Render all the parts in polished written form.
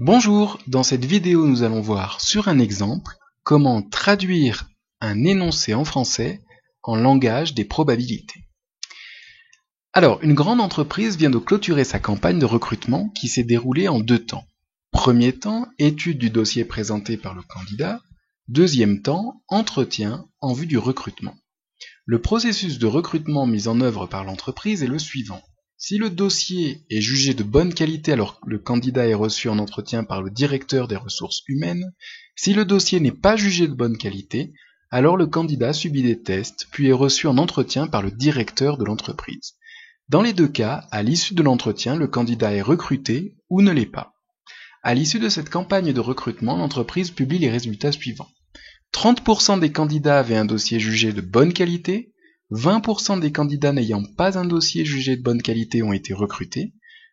Bonjour, dans cette vidéo nous allons voir sur un exemple comment traduire un énoncé en français en langage des probabilités. Alors, une grande entreprise vient de clôturer sa campagne de recrutement qui s'est déroulée en 2 temps. Premier temps, étude du dossier présenté par le candidat. Deuxième temps, entretien en vue du recrutement. Le processus de recrutement mis en œuvre par l'entreprise est le suivant. Si le dossier est jugé de bonne qualité alors que le candidat est reçu en entretien par le directeur des ressources humaines, si le dossier n'est pas jugé de bonne qualité, alors le candidat subit des tests puis est reçu en entretien par le directeur de l'entreprise. Dans les 2 cas, à l'issue de l'entretien, le candidat est recruté ou ne l'est pas. À l'issue de cette campagne de recrutement, l'entreprise publie les résultats suivants. 30% des candidats avaient un dossier jugé de bonne qualité, 20% des candidats n'ayant pas un dossier jugé de bonne qualité ont été recrutés,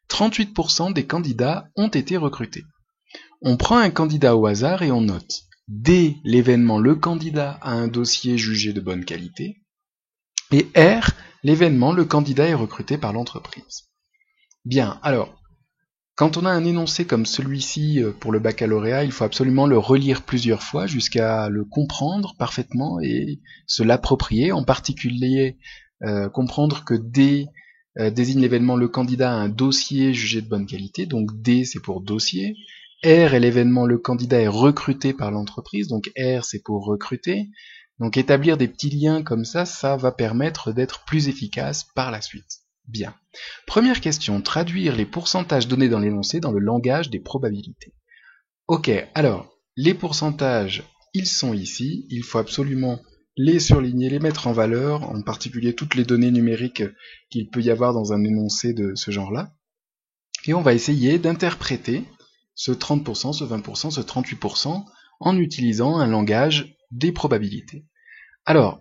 38% des candidats ont été recrutés. On prend un candidat au hasard et on note D, l'événement le candidat a un dossier jugé de bonne qualité, et R, l'événement le candidat est recruté par l'entreprise. Bien, alors, quand on a un énoncé comme celui-ci pour le baccalauréat, il faut absolument le relire plusieurs fois jusqu'à le comprendre parfaitement et se l'approprier, en particulier comprendre que D désigne l'événement le candidat a un dossier jugé de bonne qualité, donc D c'est pour dossier, R est l'événement le candidat est recruté par l'entreprise, donc R c'est pour recruter, donc établir des petits liens comme ça va permettre d'être plus efficace par la suite. Bien. Première question, traduire les pourcentages donnés dans l'énoncé dans le langage des probabilités. Ok, alors, les pourcentages, ils sont ici, il faut absolument les surligner, les mettre en valeur, en particulier toutes les données numériques qu'il peut y avoir dans un énoncé de ce genre-là. Et on va essayer d'interpréter ce 30%, ce 20%, ce 38% en utilisant un langage des probabilités. Alors,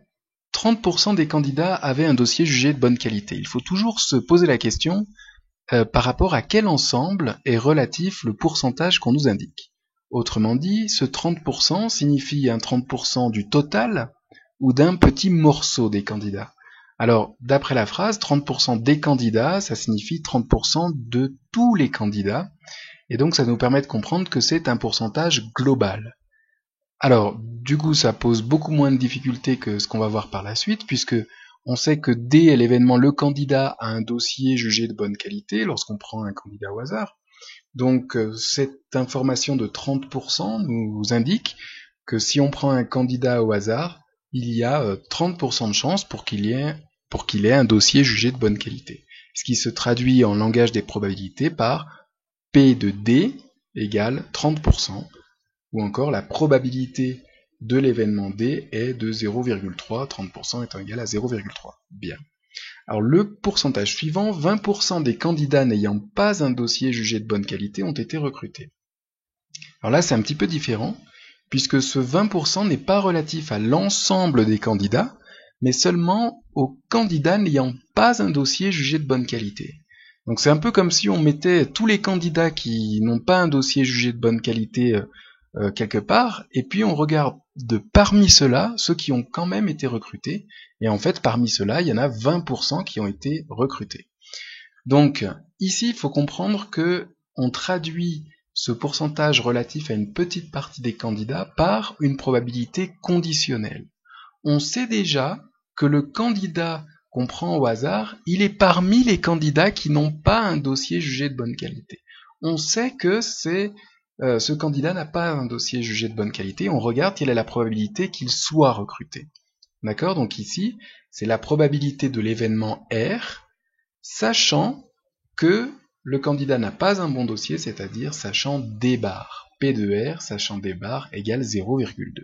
30% des candidats avaient un dossier jugé de bonne qualité. Il faut toujours se poser la question par rapport à quel ensemble est relatif le pourcentage qu'on nous indique. Autrement dit, ce 30% signifie un 30% du total ou d'un petit morceau des candidats. Alors, d'après la phrase, 30% des candidats, ça signifie 30% de tous les candidats, et donc ça nous permet de comprendre que c'est un pourcentage global. Alors, du coup, ça pose beaucoup moins de difficultés que ce qu'on va voir par la suite, puisque on sait que D est l'événement le candidat a un dossier jugé de bonne qualité lorsqu'on prend un candidat au hasard. Donc, cette information de 30% nous indique que si on prend un candidat au hasard, il y a 30% de chance pour qu'il ait un dossier jugé de bonne qualité. Ce qui se traduit en langage des probabilités par P de D égale 30%. Ou encore la probabilité de l'événement D est de 0,3, 30% étant égal à 0,3. Bien. Alors le pourcentage suivant, 20% des candidats n'ayant pas un dossier jugé de bonne qualité ont été recrutés. Alors là c'est un petit peu différent, puisque ce 20% n'est pas relatif à l'ensemble des candidats, mais seulement aux candidats n'ayant pas un dossier jugé de bonne qualité. Donc c'est un peu comme si on mettait tous les candidats qui n'ont pas un dossier jugé de bonne qualité quelque part, et puis on regarde parmi ceux-là, ceux qui ont quand même été recrutés, et en fait parmi ceux-là, il y en a 20% qui ont été recrutés. Donc ici, il faut comprendre que on traduit ce pourcentage relatif à une petite partie des candidats par une probabilité conditionnelle. On sait déjà que le candidat qu'on prend au hasard, il est parmi les candidats qui n'ont pas un dossier jugé de bonne qualité. On sait que ce candidat n'a pas un dossier jugé de bonne qualité, on regarde quelle est la probabilité qu'il soit recruté. D'accord? Donc ici, c'est la probabilité de l'événement R, sachant que le candidat n'a pas un bon dossier, c'est-à-dire sachant D bar. P de R, sachant D bar, égale 0,2.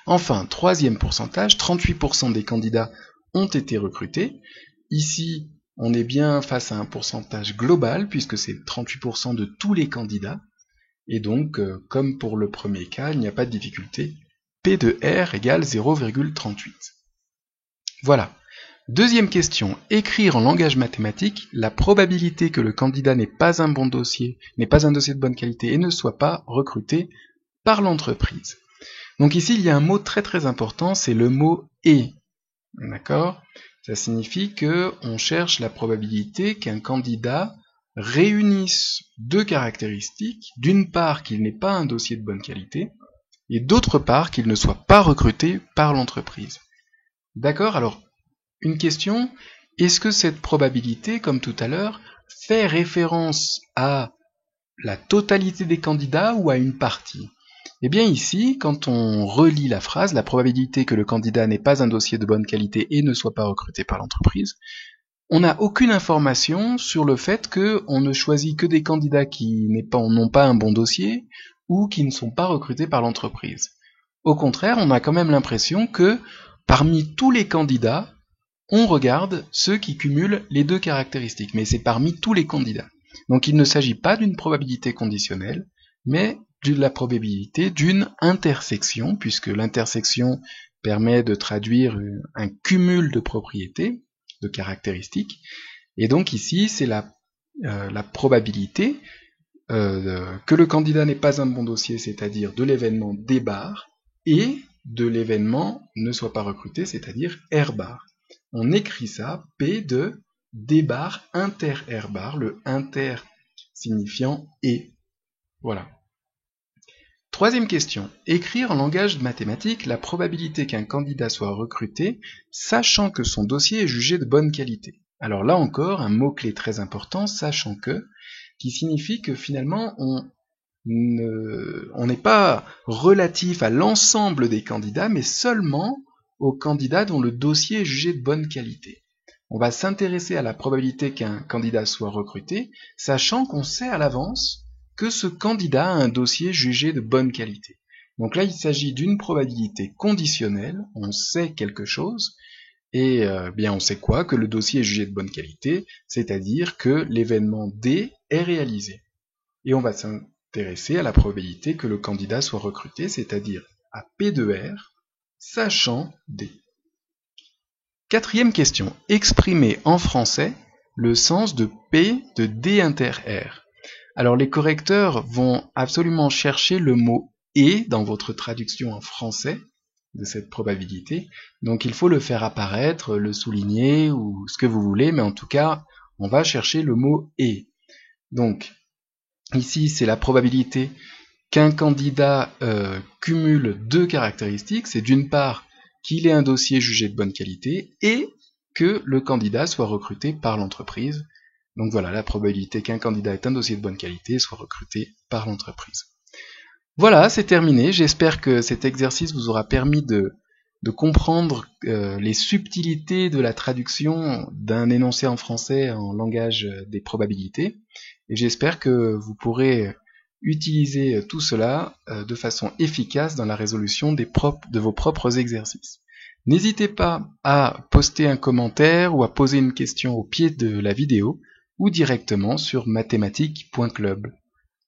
Enfin, troisième pourcentage, 38% des candidats ont été recrutés. Ici, on est bien face à un pourcentage global, puisque c'est 38% de tous les candidats. Et donc, comme pour le premier cas, il n'y a pas de difficulté. P de R égale 0,38. Voilà. Deuxième question. Écrire en langage mathématique la probabilité que le candidat n'ait pas un bon dossier, n'ait pas un dossier de bonne qualité et ne soit pas recruté par l'entreprise. Donc ici, il y a un mot très très important, c'est le mot « et ». D'accord ? Ça signifie que on cherche la probabilité qu'un candidat réunissent deux caractéristiques, d'une part qu'il n'ait pas un dossier de bonne qualité, et d'autre part qu'il ne soit pas recruté par l'entreprise. D'accord? Alors, une question, est-ce que cette probabilité, comme tout à l'heure, fait référence à la totalité des candidats ou à une partie? Eh bien ici, quand on relit la phrase, la probabilité que le candidat n'ait pas un dossier de bonne qualité et ne soit pas recruté par l'entreprise, on n'a aucune information sur le fait qu'on ne choisit que des candidats qui n'ont pas un bon dossier ou qui ne sont pas recrutés par l'entreprise. Au contraire, on a quand même l'impression que parmi tous les candidats, on regarde ceux qui cumulent les deux caractéristiques, mais c'est parmi tous les candidats. Donc il ne s'agit pas d'une probabilité conditionnelle, mais de la probabilité d'une intersection, puisque l'intersection permet de traduire un cumul de propriétés, de caractéristiques, et donc ici c'est la probabilité que le candidat n'ait pas un bon dossier, c'est-à-dire de l'événement D bar, et de l'événement ne soit pas recruté, c'est-à-dire R bar. On écrit ça P de D bar inter R bar, le inter signifiant et. Voilà. Troisième question. Écrire en langage mathématique la probabilité qu'un candidat soit recruté, sachant que son dossier est jugé de bonne qualité. Alors là encore, un mot-clé très important, sachant que, qui signifie que finalement on n'est pas relatif à l'ensemble des candidats, mais seulement aux candidats dont le dossier est jugé de bonne qualité. On va s'intéresser à la probabilité qu'un candidat soit recruté, sachant qu'on sait à l'avance que ce candidat a un dossier jugé de bonne qualité. Donc là, il s'agit d'une probabilité conditionnelle, on sait quelque chose, et bien on sait quoi? Que le dossier est jugé de bonne qualité, c'est-à-dire que l'événement D est réalisé. Et on va s'intéresser à la probabilité que le candidat soit recruté, c'est-à-dire à P de R, sachant D. Quatrième question. Exprimer en français le sens de P de D inter R. Alors les correcteurs vont absolument chercher le mot « et » dans votre traduction en français de cette probabilité. Donc il faut le faire apparaître, le souligner ou ce que vous voulez, mais en tout cas, on va chercher le mot « et ». Donc ici, c'est la probabilité qu'un candidat cumule deux caractéristiques. C'est d'une part qu'il ait un dossier jugé de bonne qualité et que le candidat soit recruté par l'entreprise. Donc voilà, la probabilité qu'un candidat ait un dossier de bonne qualité et soit recruté par l'entreprise. Voilà, c'est terminé. J'espère que cet exercice vous aura permis de comprendre les subtilités de la traduction d'un énoncé en français en langage des probabilités. Et j'espère que vous pourrez utiliser tout cela de façon efficace dans la résolution de vos propres exercices. N'hésitez pas à poster un commentaire ou à poser une question au pied de la vidéo ou directement sur mathématiques.club.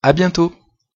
À bientôt!